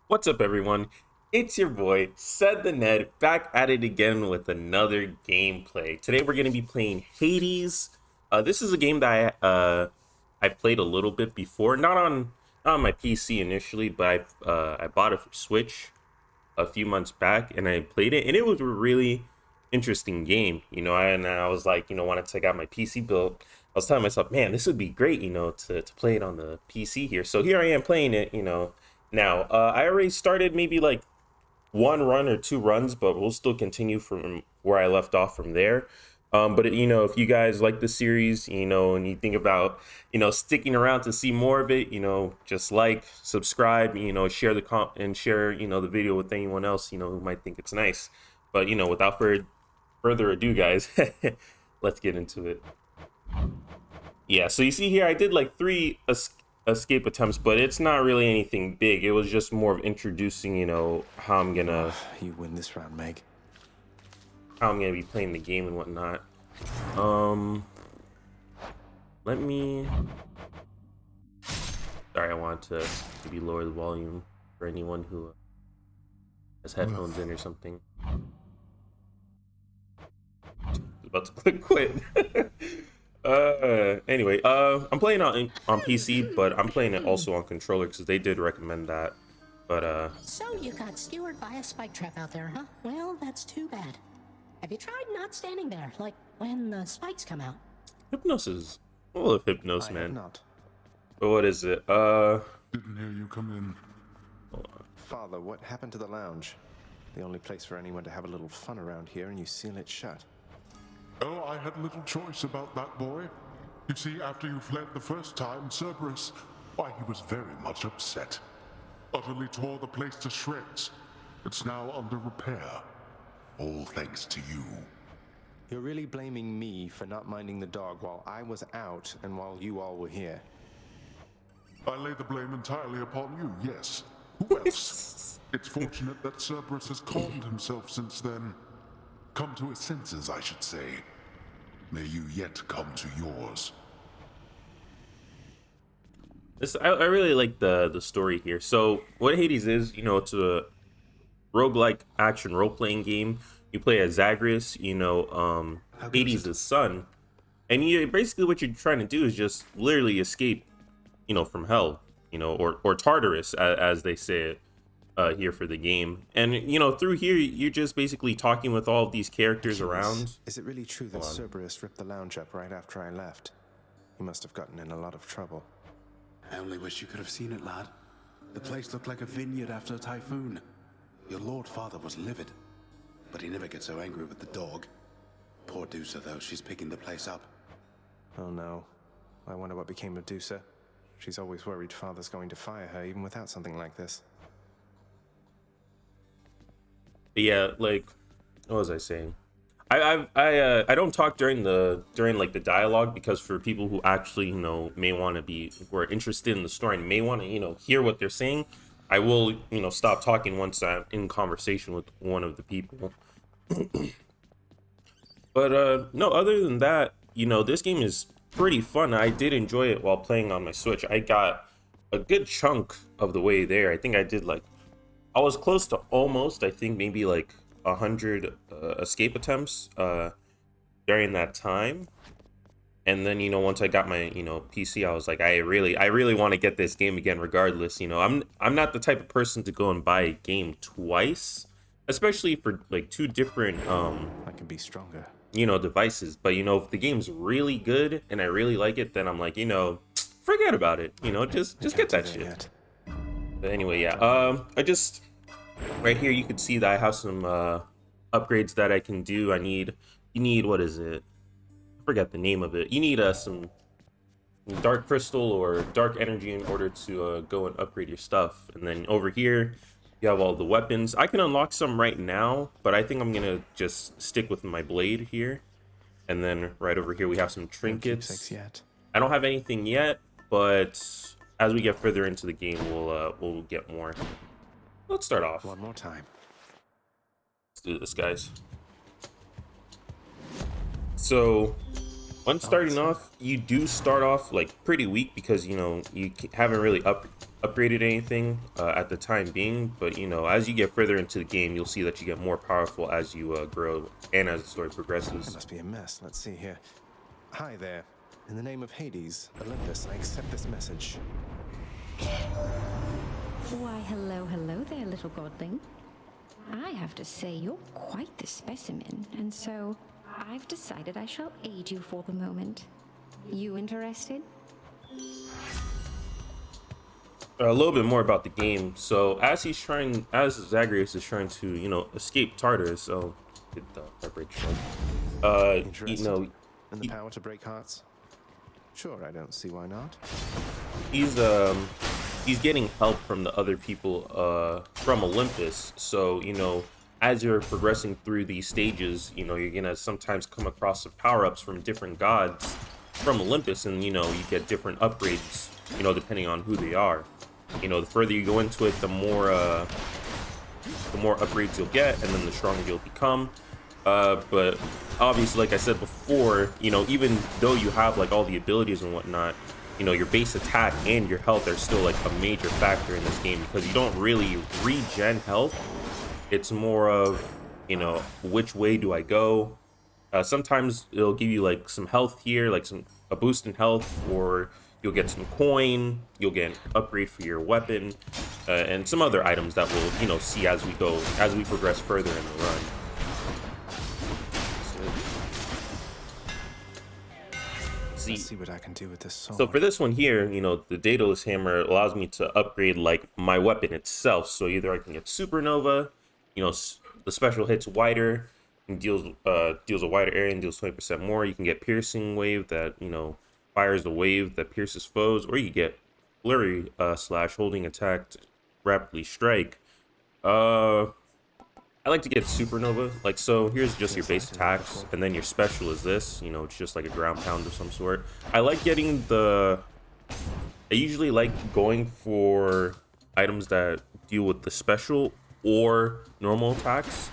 What's up, everyone? It's your boy, CedTheN.E.D, back at it again with another gameplay. Today we're going to be playing Hades. This is a game that I played a little bit before, not on my PC initially, but I bought it for Switch a few months back, and I played it, and it was a really interesting game. And I was like, want to take out my PC build. I was telling myself, man, this would be great, to play it on the PC here. So here I am playing it, now. I already started maybe like one run or two runs, but we'll still continue from where I left off from there. But if you guys like the series, and you think about, sticking around to see more of it, just like, subscribe, share share, the video with anyone else, who might think it's nice. But without further ado, guys, let's get into it. Yeah, so you see here, I did like three escape attempts, but it's not really anything big. It was just more of introducing, how I'm gonna You win this round, Meg. be playing the game and whatnot. Let me. Sorry, I wanted to maybe lower the volume for anyone who has headphones in or something. About to click quit. Anyway, I'm playing on PC, but I'm playing it also on controller because they did recommend that. But So you got skewered by a spike trap out there, huh? Well, that's too bad. Have you tried not standing there, like when the spikes come out? Hypnosis. I love Hypnos, I man. have not. But what is it? Didn't hear you come in. Father, what happened to the lounge? The only place for anyone to have a little fun around here, and you seal it shut. Oh, I had little choice about that boy. You see, after you fled the first time, Cerberus, why, he was very much upset. Utterly tore the place to shreds. It's now under repair. All thanks to you. You're really blaming me for not minding the dog while I was out and while you all were here. I lay the blame entirely upon you, yes. Who else? It's fortunate that Cerberus has calmed himself since then. Come to his senses, I should say. May you yet come to yours. I really like the story here. So what Hades is, it's a roguelike action role-playing game. You play as Zagreus, Hades' son, and basically what you're trying to do is just literally escape, from hell, or Tartarus, as they say it here for the game. And through here you're just basically talking with all of these characters around. Is it really true that Cerberus ripped the lounge up right after I left? He must have gotten in a lot of trouble. I only wish you could have seen it, lad. The place looked like a vineyard after a typhoon. Your Lord Father was livid, but he never gets so angry with the dog. Poor Dusa, though, she's picking the place up. Oh no. I wonder what became of Dusa. She's always worried Father's going to fire her even without something like this. But yeah, like, what was I saying? I don't talk during like the dialogue, because for people who actually may want to who are interested in the story and may want to hear what they're saying, I will stop talking once I'm in conversation with one of the people. But no, other than that, this game is pretty fun. I did enjoy it while playing on my Switch. I got a good chunk of the way there. I think I was close to almost, I think maybe like 100 escape attempts during that time. And then once I got my PC, I was like, I really want to get this game again regardless. I'm not the type of person to go and buy a game twice, especially for like two different I can be stronger. devices. But if the game's really good and I really like it, then I'm like, forget about it. Just get that shit Yet. But anyway, yeah. I just right here you can see that I have some upgrades that I can do. You need, what is it? I forget the name of it. You need some dark crystal or dark energy in order to go and upgrade your stuff. And then over here you have all the weapons. I can unlock some right now, but I think I'm gonna just stick with my blade here. And then right over here we have some trinkets. Yet. I don't have anything yet, but as we get further into the game, we'll get more. Let's start off. One more time. Let's do this, guys. So, when starting off, you do start off like pretty weak because you haven't really upgraded anything at the time being, but you know, as you get further into the game, you'll see that you get more powerful as you grow and as the story It progresses. must be a mess. Let's see here. Hi there. In the name of Hades, Olympus, I accept this message. Why, hello there, little godling. I have to say, you're quite the specimen, and so I've decided I shall aid you for the moment. You interested? A little bit more about the game. So as Zagreus is trying to, you know, escape Tartarus, so get the heartbreak shrug. You Interested? know, In the power to break hearts? Sure, I don't see why not. he's getting help from the other people from Olympus. So, you know, as you're progressing through these stages, you know, you're gonna sometimes come across some power-ups from different gods from Olympus, and you know, you get different upgrades, you know, depending on who they are. You know, the further you go into it, the more upgrades you'll get, and then the stronger you'll become. But obviously, like I said before, you know, even though you have like all the abilities and whatnot, you know, your base attack and your health are still like a major factor in this game, because you don't really regen health. It's more of, you know, which way do I go? Sometimes it'll give you like some health here, like a boost in health, or you'll get some coin, you'll get an upgrade for your weapon, and some other items that we'll, you know, see as we progress further in the run. Let's see what I can do with this sword. So for this one here, you know, the Daedalus hammer allows me to upgrade like my weapon itself. So either I can get Supernova, you know, the special hits wider and deals a wider area and deals 20% more. You can get Piercing Wave that, you know, fires a wave that pierces foes, or you get Flurry slash holding attack to rapidly strike. I like to get Supernova. Like, so here's just your base attacks, and then your special is this, you know, it's just like a ground pound of some sort. I like getting I usually like going for items that deal with the special or normal attacks,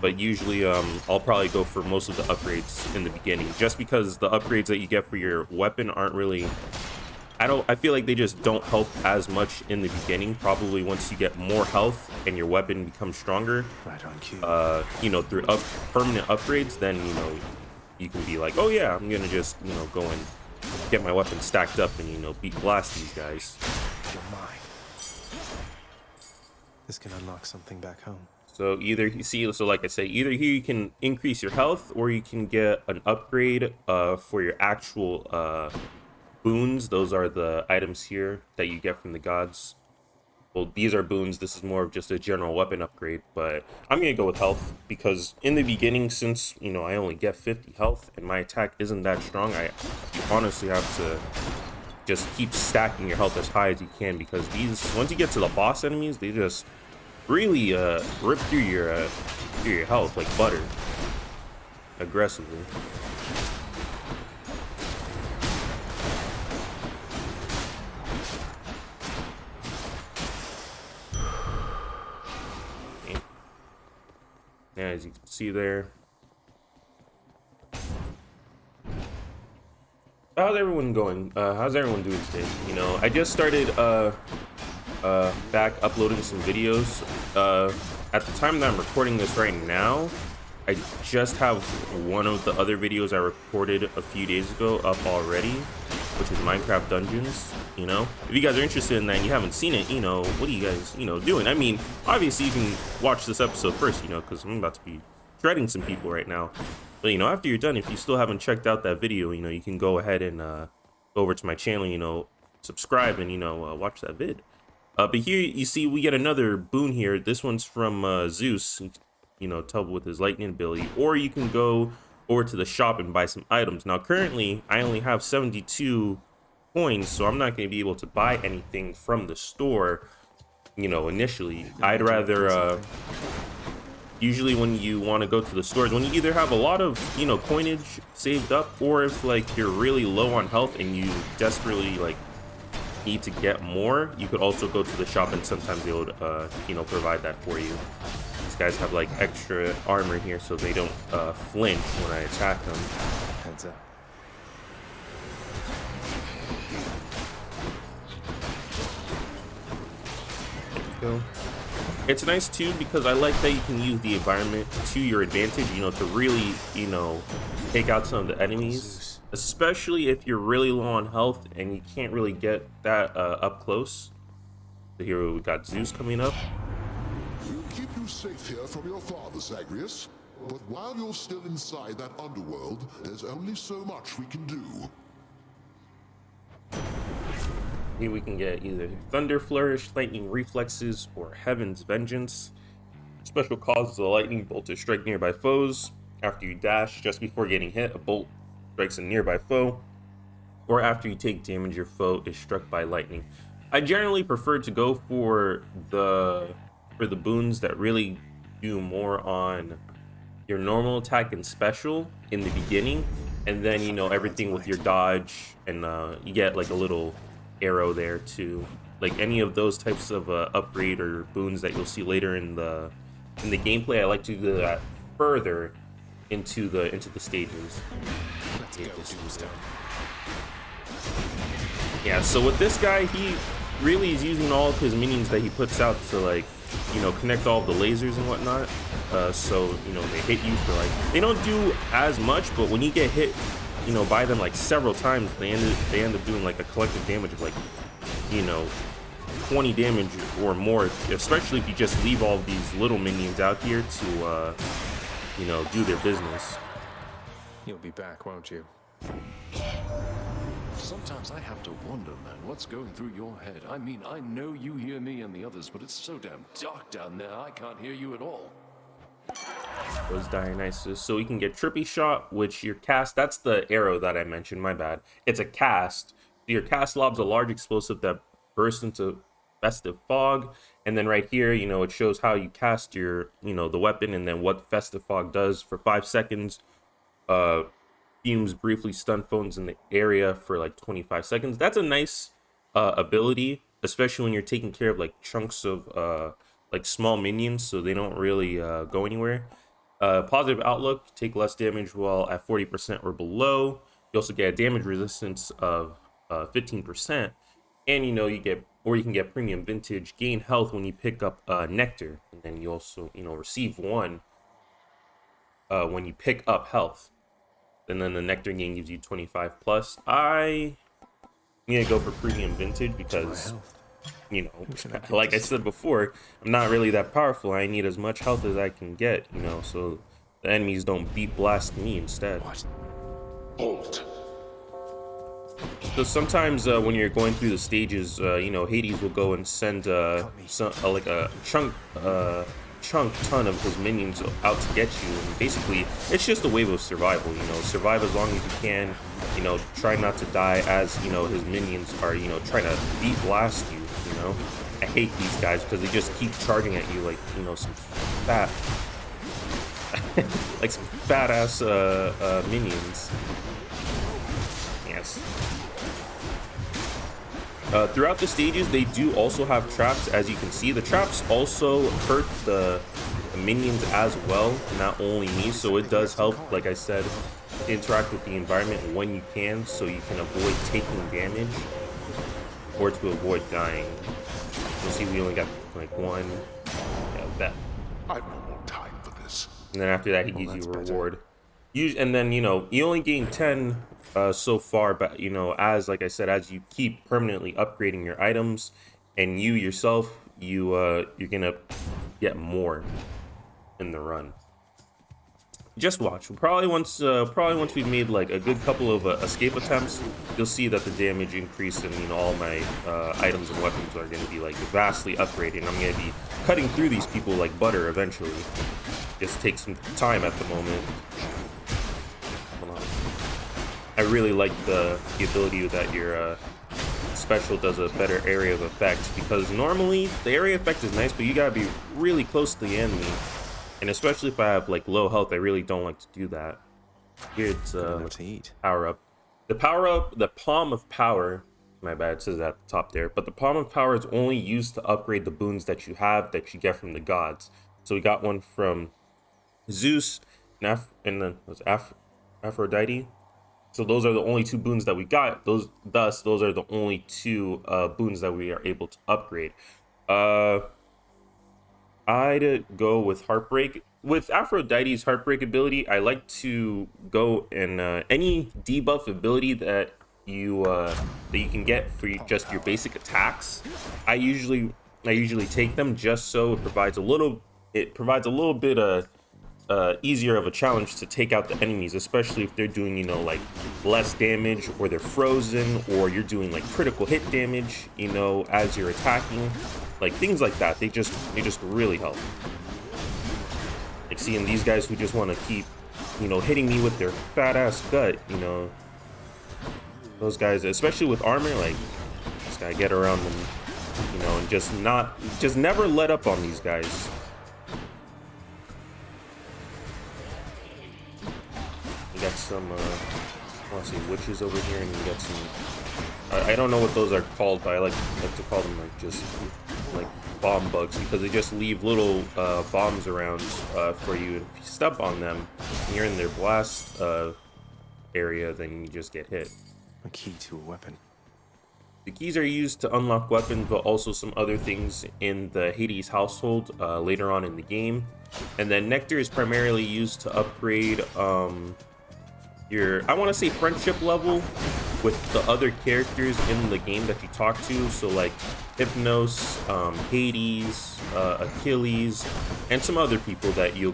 but usually I'll probably go for most of the upgrades in the beginning, just because the upgrades that you get for your weapon aren't really, I feel like they just don't help as much in the beginning. Probably once you get more health and your weapon becomes stronger, Right on cue. you know, through permanent upgrades, then, you know, you can be like, oh yeah, I'm gonna just, you know, go and get my weapon stacked up and, you know, blast these guys. You're mine. This can unlock something back home. So either you see, so like I say, either here you can increase your health, or you can get an upgrade for your actual boons. Those are the items here that you get from the gods. Well, these are boons. This is more of just a general weapon upgrade, but I'm gonna go with health, because in the beginning, since, you know, I only get 50 health and my attack isn't that strong, you honestly have to just keep stacking your health as high as you can, because these, once you get to the boss enemies, they just really rip through your health like butter, aggressively. Yeah, as you can see there. How's everyone going? How's everyone doing today? You know, I just started back uploading some videos. At the time that I'm recording this right now, I just have one of the other videos I recorded a few days ago up already, which is Minecraft Dungeons. You know, if you guys are interested in that and you haven't seen it, you know, what are you guys, you know, doing? I mean, obviously you can watch this episode first, you know, because I'm about to be shredding some people right now. But, you know, after you're done, if you still haven't checked out that video, you know, you can go ahead and go over to my channel, you know, subscribe and, you know, watch that vid. But here you see we get another boon here. This one's from Zeus, you know, Tubble with his lightning ability. Or you can go over to the shop and buy some items. Now, currently, I only have 72 coins, so I'm not going to be able to buy anything from the store, you know, initially. I'd rather, usually when you want to go to the stores, when you either have a lot of, you know, coinage saved up, or if, like, you're really low on health and you desperately, like, need to get more, you could also go to the shop and sometimes they would, you know, provide that for you. These guys have, like, extra armor here so they don't flinch when I attack them. Heads up. go. It's nice too because I like that you can use the environment to your advantage, you know, to really, you know, take out some of the enemies, especially if you're really low on health and you can't really get that up close. So here we got Zeus coming up. We'll keep you safe here from your father, Zagreus. But while you're still inside that underworld, there's only so much we can do. Here we can get either Thunder Flourish, Lightning Reflexes, or Heaven's Vengeance. Special causes a lightning bolt to strike nearby foes. After you dash, just before getting hit, a bolt strikes a nearby foe. Or after you take damage, your foe is struck by lightning. I generally prefer to go for the boons that really do more on your normal attack and special in the beginning, and then you know everything with your dodge, and you get like a little arrow there too. Like any of those types of upgrade or boons that you'll see later in the gameplay, I like to do that further into the stages. Let's get this done. Yeah, so with this guy, he really is using all of his minions that he puts out to, like, you know, connect all the lasers and whatnot. So, you know, they hit you for, like, they don't do as much, but when you get hit, you know, by them, like, several times, they end up doing, like, a collective damage of, like, you know, 20 damage or more, especially if you just leave all these little minions out here to, you know, do their business. You'll be back, won't you? Sometimes I have to wonder, man, what's going through your head. I mean, I know you hear me and the others, but it's so damn dark down there, I can't hear you at all. Was Dionysus. So you can get Trippy Shot, which your cast, that's the arrow that I mentioned, my bad. It's a cast. Your cast lobs a large explosive that bursts into Festive Fog. And then right here, you know, it shows how you cast your, you know, the weapon, and then what Festive Fog does for 5 seconds. Fumes briefly stun foes in the area for like 25 seconds. That's a nice ability, especially when you're taking care of like chunks of like small minions, so they don't really go anywhere. Positive outlook, take less damage while at 40% or below. You also get a damage resistance of 15%, and you know you can get premium vintage, gain health when you pick up nectar, and then you also, you know, receive one when you pick up health. And then the nectar gain gives you 25 plus. I need to go for premium vintage because, you know, like I said before, I'm not really that powerful. I need as much health as I can get, you know, so the enemies don't beat blast me instead. Halt. So sometimes when you're going through the stages, you know, Hades will go and send like a chunk ton of his minions out to get you, and basically it's just a wave of survival. You know, survive as long as you can, you know, try not to die as, you know, his minions are, you know, trying to beat blast you. You know, I hate these guys because they just keep charging at you like, you know, some fat like some fat ass minions. Yes. Throughout the stages, they do also have traps. As you can see, the traps also hurt the minions as well, not only me. So it does help, like I said, interact with the environment when you can, so you can avoid taking damage or to avoid dying. You'll see we only got like one. Yeah, that. I've no more time for this. And then after that, he gives you a reward. And then, you know, you only gain 10 so far, but, you know, as like I said, as you keep permanently upgrading your items, and you yourself, you're gonna get more in the run. Just watch. Probably once we've made like a good couple of escape attempts, you'll see that the damage increase, and, you know, all my items and weapons are going to be like vastly upgraded. I'm going to be cutting through these people like butter eventually. Just take some time at the moment. Hold on. I really like the ability that your special does a better area of effect, because normally the area effect is nice, but you gotta be really close to the enemy. And especially if I have like low health, I really don't like to do that. Here it's power up. The power up, the Palm of Power, my bad, it says at the top there, but the Palm of Power is only used to upgrade the boons that you have that you get from the gods. So we got one from Zeus and then was Aphrodite. So those are the only two boons that we got. Those are the only two boons that we are able to upgrade. I'd go with Heartbreak. With Aphrodite's Heartbreak ability, I like to go in any debuff ability that you can get for just your basic attacks. I usually I usually take them just so it provides a little bit easier of a challenge to take out the enemies, especially if they're doing, like less damage, or they're frozen, or you're doing like critical hit damage, as you're attacking, like things like that. They just really help. Like seeing these guys who just want to keep, hitting me with their fat ass gut, those guys, especially with armor, like just gotta get around them, and just never let up on these guys. You got some, I want to say witches over here, and you got some. I don't know what those are called, but I like to call them like just like bomb bugs, because they just leave little bombs around for you. And if you step on them and you're in their blast area, then you just get hit. A key to a weapon. The keys are used to unlock weapons, but also some other things in the Hades household later on in the game. And then Nectar is primarily used to upgrade your, I want to say, friendship level with the other characters in the game that you talk to. So like Hypnos, Hades, Achilles, and some other people that you'll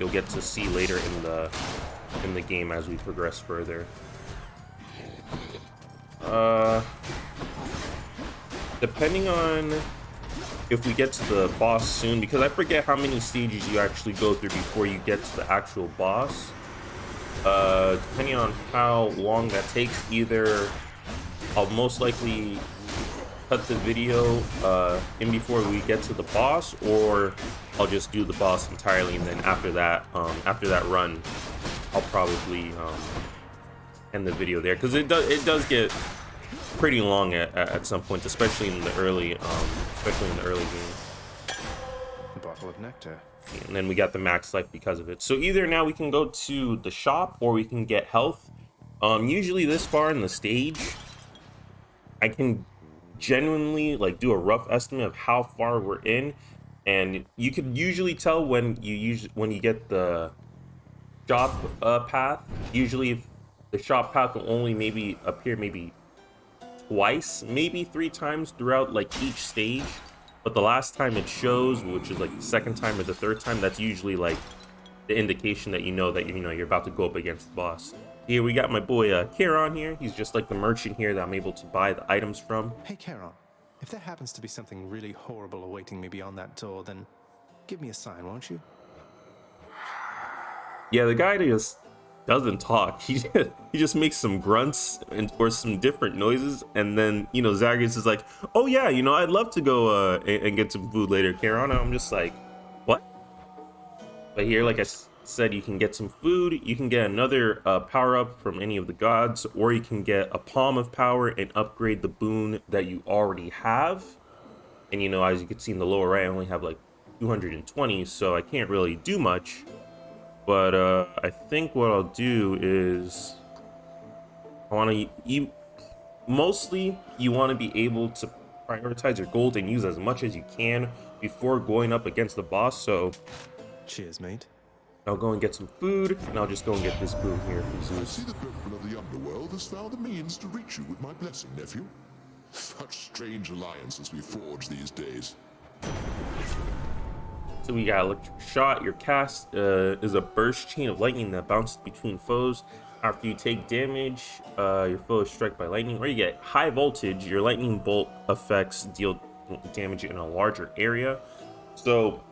get to see later in the game as we progress further. Depending on if we get to the boss soon, because I forget how many stages you actually go through before you get to the actual boss. Depending on how long that takes, either I'll most likely cut the video in before we get to the boss, or I'll just do the boss entirely, and then after that run, I'll probably end the video there, because it does get pretty long at some point, especially in the early game. A bottle of nectar. And then we got the max life because of it. So either now we can go to the shop, or we can get health. Usually this far in the stage, I can genuinely like do a rough estimate of how far we're in, and you can usually tell when you get the shop path. Usually, if the shop path will only maybe appear maybe twice, maybe 3 times throughout like each stage. But the last time it shows, which is like the second time or the third time, that's usually like the indication that you're about to go up against the boss. Here we got my boy Charon here. He's just like the merchant here that I'm able to buy the items from. Hey, Charon. If there happens to be something really horrible awaiting me beyond that door, then give me a sign, won't you? Yeah, the guy just doesn't talk. He just makes some grunts or some different noises, and then Zagreus is like, "Oh yeah, I'd love to go and get some food later, Charon." And I'm just like, "What?" But here, like I said, you can get some food. You can get another power up from any of the gods, or you can get a palm of power and upgrade the boon that you already have. And as you can see in the lower right, I only have like 220, so I can't really do much. But I think what I'll do is I want to mostly you want to be able to prioritize your gold and use as much as you can before going up against the boss. So cheers, mate. I'll go and get some food, and I'll just go and get this boon here from I Zeus. see the Prince of the Underworld has found the means to reach you with my blessing, nephew. Such strange alliances we forge these days. So we got electric shot. Your cast is a burst chain of lightning that bounces between foes. After you take damage, your foe is struck by lightning. Or you get high voltage. Your lightning bolt effects deal damage in a larger area. So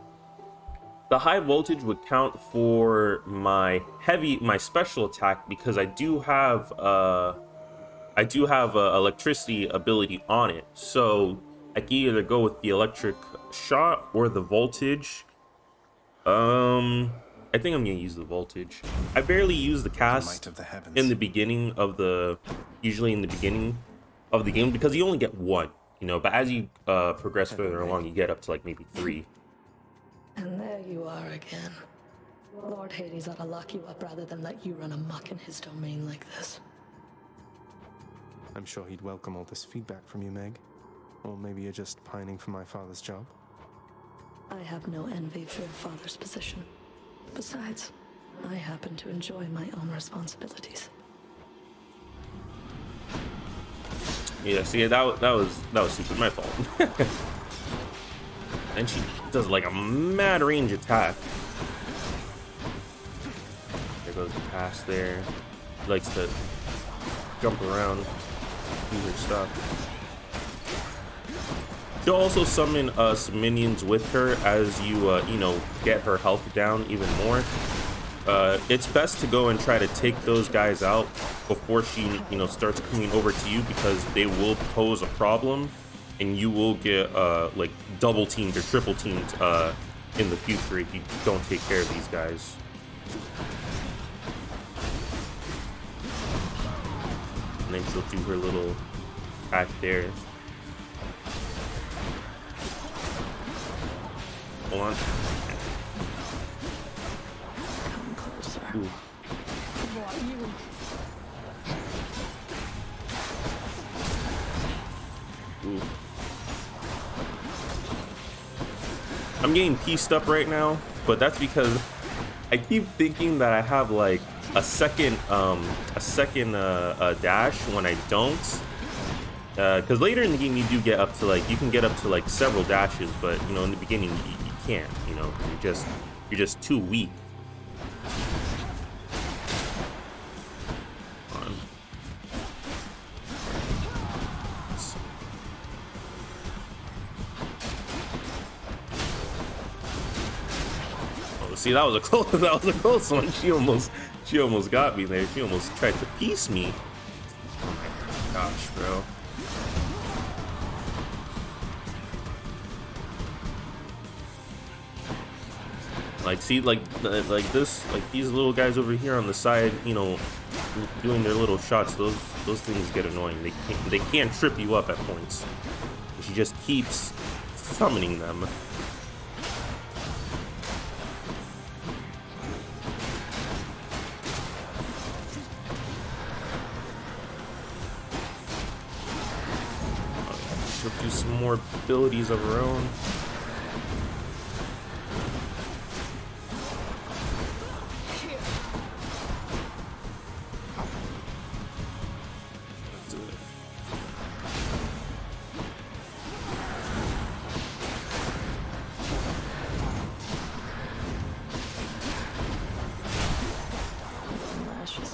the high voltage would count for my special attack, because I do have electricity ability on it. So I can either go with the electric shot or the voltage. I think I'm gonna use the voltage. I barely use the cast in the beginning of usually in the beginning of the game, because you only get one, but as you progress further along, you get up to like maybe 3. And there you are again. Lord Hades ought to lock you up rather than let you run amok in his domain like this. I'm sure he'd welcome all this feedback from you, Meg. Or maybe you're just pining for my father's job. I have no envy for your father's position. Besides, I happen to enjoy my own responsibilities. Yeah, see, that was stupid, my fault. And she does like a mad range attack. There goes the pass there. She likes to jump around, do her stuff. She'll also summon some minions with her as you you know, get her health down even more. It's best to go and try to take those guys out before she, you know, starts coming over to you, because they will pose a problem and you will get like double teamed or triple teamed in the future if you don't take care of these guys. And then she'll do her little attack there. Hold on. Ooh. Ooh. I'm getting pieced up right now, but that's because I keep thinking that I have like a second dash when I don't. Because later in the game you do get up to like, you can get up to like several dashes, but you know, in the beginning you can't. You know, you're just too weak. See, that was a close one. She almost got me there. She almost tried to piece me. Oh my gosh, bro. Like, see, like this, like these little guys over here on the side, you know, doing their little shots. Those things get annoying. They can't trip you up at points. She just keeps summoning them. She'll do some more abilities of her own.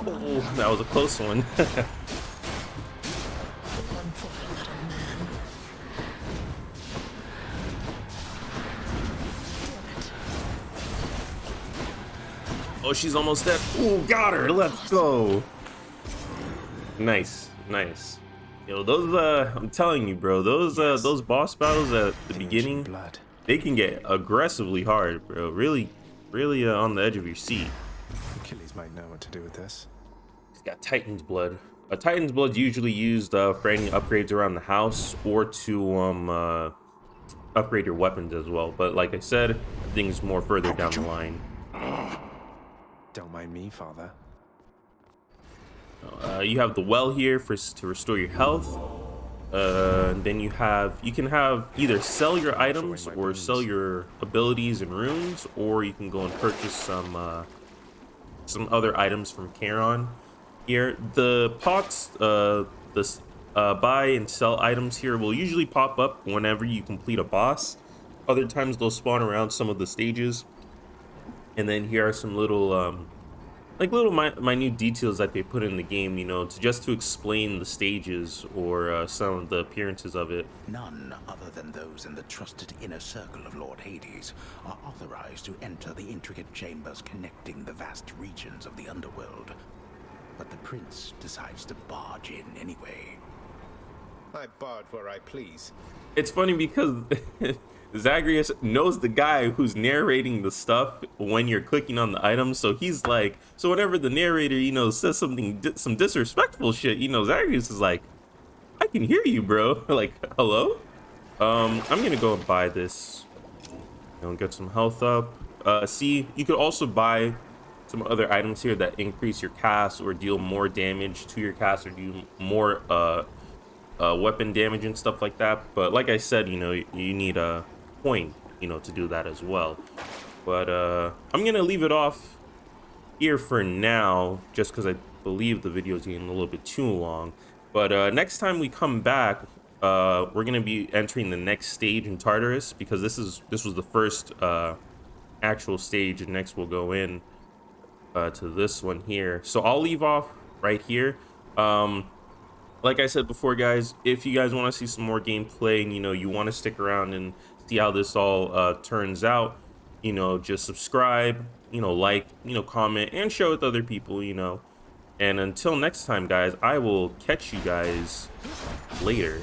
Oh, that was a close one. Oh, she's almost dead. Ooh, got her. Let's go. Nice, nice. Yo, those I'm telling you, bro, those boss battles at the beginning, they can get aggressively hard, bro. Really on the edge of your seat. Achilles might know what to do with this. He's got Titan's blood. A Titan's blood's usually used for any upgrades around the house, or to upgrade your weapons as well. But like I said, things more further down the line. Don't mind me, father. You have the well here to restore your health. Then you can have either sell your items or sell your abilities and runes, or you can go and purchase some other items from Charon. Here, the pots, buy and sell items here will usually pop up whenever you complete a boss. Other times they'll spawn around some of the stages. And then here are some little minute details that they put in the game, you know, just to explain the stages or some of the appearances of it. None other than those in the trusted inner circle of Lord Hades are authorized to enter the intricate chambers connecting the vast regions of the Underworld. But the prince decides to barge in anyway. I barge where I please. It's funny because Zagreus knows the guy who's narrating the stuff when you're clicking on the items, so he's like, so whenever the narrator, you know, says some disrespectful shit, you know, Zagreus is like, I can hear you, bro. Like, hello? I'm gonna go and buy this, you know, get some health up. See, you could also buy some other items here that increase your cast or deal more damage to your cast or do more weapon damage and stuff like that. But like I said, you know, you need a point you know, to do that as well. But I'm gonna leave it off here for now, just because I believe the video is getting a little bit too long. But next time we come back, we're gonna be entering the next stage in Tartarus, because this was the first actual stage, and next we'll go in to this one here. So I'll leave off right here. Like I said before, guys, if you guys want to see some more gameplay and, you know, you want to stick around and see how this all turns out, you know, just subscribe, you know, like, you know, comment, and share with other people, you know. And until next time, guys, I will catch you guys later.